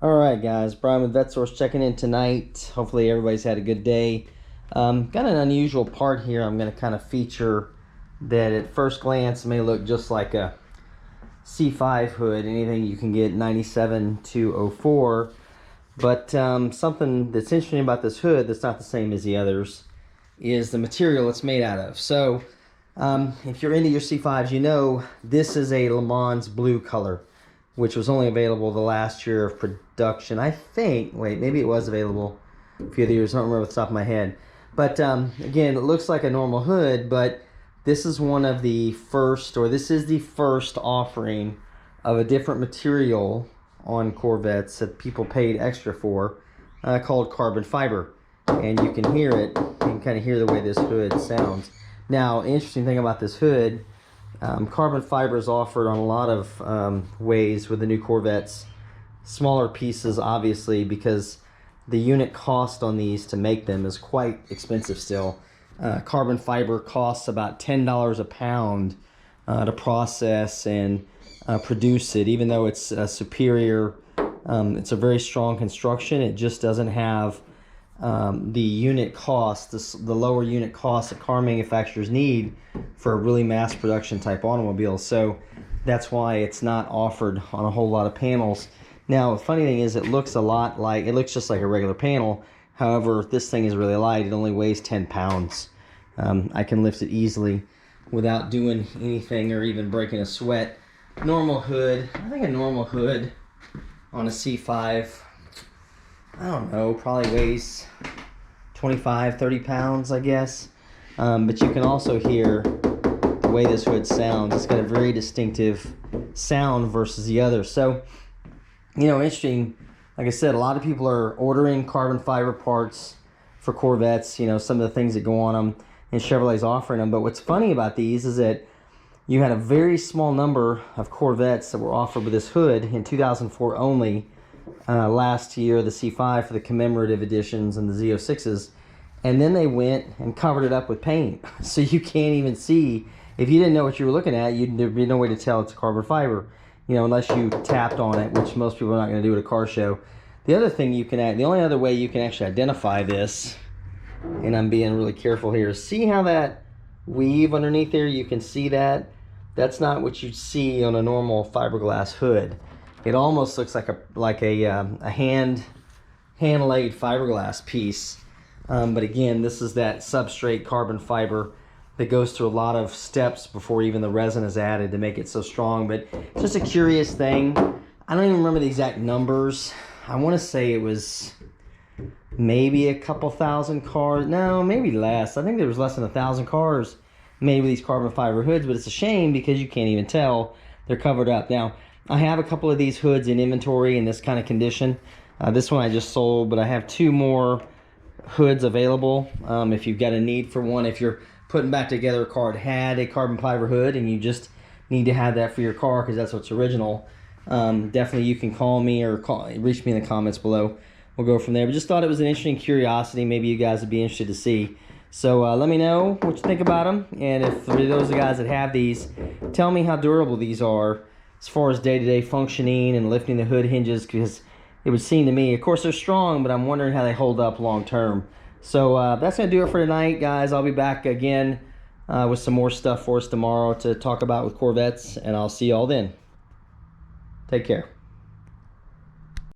All right, guys, Brian with Vet Source checking in tonight. Hopefully everybody's had a good day. Got an unusual part here I'm going to kind of feature that at first glance may look just like a C5 hood, anything you can get 97-04. But something that's interesting about this hood that's not the same as the others is the material it's made out of. So if you're into your C5s, you know this is a LeMans blue color, which was only available the last year of production. I think, wait, maybe it was available a few of the years, I don't remember off the top of my head. But again, it looks like a normal hood, but this is one of the first, or this is the first offering of a different material on Corvettes that people paid extra for, called carbon fiber. And you can hear it, you can kind of hear the way this hood sounds. Now, interesting thing about this hood, carbon fiber is offered on a lot of ways with the new Corvettes. Smaller pieces, obviously, because the unit cost on these to make them is quite expensive still. Carbon fiber costs about $10 a pound to process and produce it. Even though it's superior, it's a very strong construction. It just doesn't have the unit cost, the lower unit cost that car manufacturers need for a really mass production type automobile. So that's why it's not offered on a whole lot of panels. Now, the funny thing is it looks just like a regular panel. However, this thing is really light. It only weighs 10 pounds. I can lift it easily without doing anything or even breaking a sweat. Normal hood, I think a normal hood on a C5, I don't know, probably weighs 25, 30 pounds, I guess. But you can also hear the way this hood sounds. It's got a very distinctive sound versus the other. So, you know, interesting. Like I said, a lot of people are ordering carbon fiber parts for Corvettes, you know, some of the things that go on them, and Chevrolet's offering them. But what's funny about these is that you had a very small number of Corvettes that were offered with this hood in 2004 only. Last year, the C5 for the commemorative editions and the Z06s, and then they went and covered it up with paint. So you can't even see. If you didn't know what you were looking at, there'd be no way to tell it's carbon fiber, you know, unless you tapped on it, which most people are not going to do at a car show. The other thing the only other way you can actually identify this, and I'm being really careful here, see how that weave underneath there, you can see that? That's not what you'd see on a normal fiberglass hood. It almost looks like a hand-laid fiberglass piece. But again, this is that substrate carbon fiber that goes through a lot of steps before even the resin is added to make it so strong. But it's just a curious thing. I don't even remember the exact numbers. I want to say it was maybe a couple thousand cars. No, maybe less. I think there was less than 1,000 cars made with these carbon fiber hoods, but it's a shame because you can't even tell. They're covered up. Now, I have a couple of these hoods in inventory in this kind of condition. This one I just sold, but I have 2 more hoods available if you've got a need for one. If you're putting back together a car that had a carbon fiber hood and you just need to have that for your car because that's what's original, definitely you can call me or reach me in the comments below. We'll go from there. But just thought it was an interesting curiosity. Maybe you guys would be interested to see. So let me know what you think about them. And if for those of the guys that have these, tell me how durable these are as far as day-to-day functioning and lifting the hood hinges, because it would seem to me, of course they're strong, but I'm wondering how they hold up long term. So that's going to do it for tonight, guys. I'll be back again with some more stuff for us tomorrow to talk about with Corvettes, and I'll see y'all then. Take care.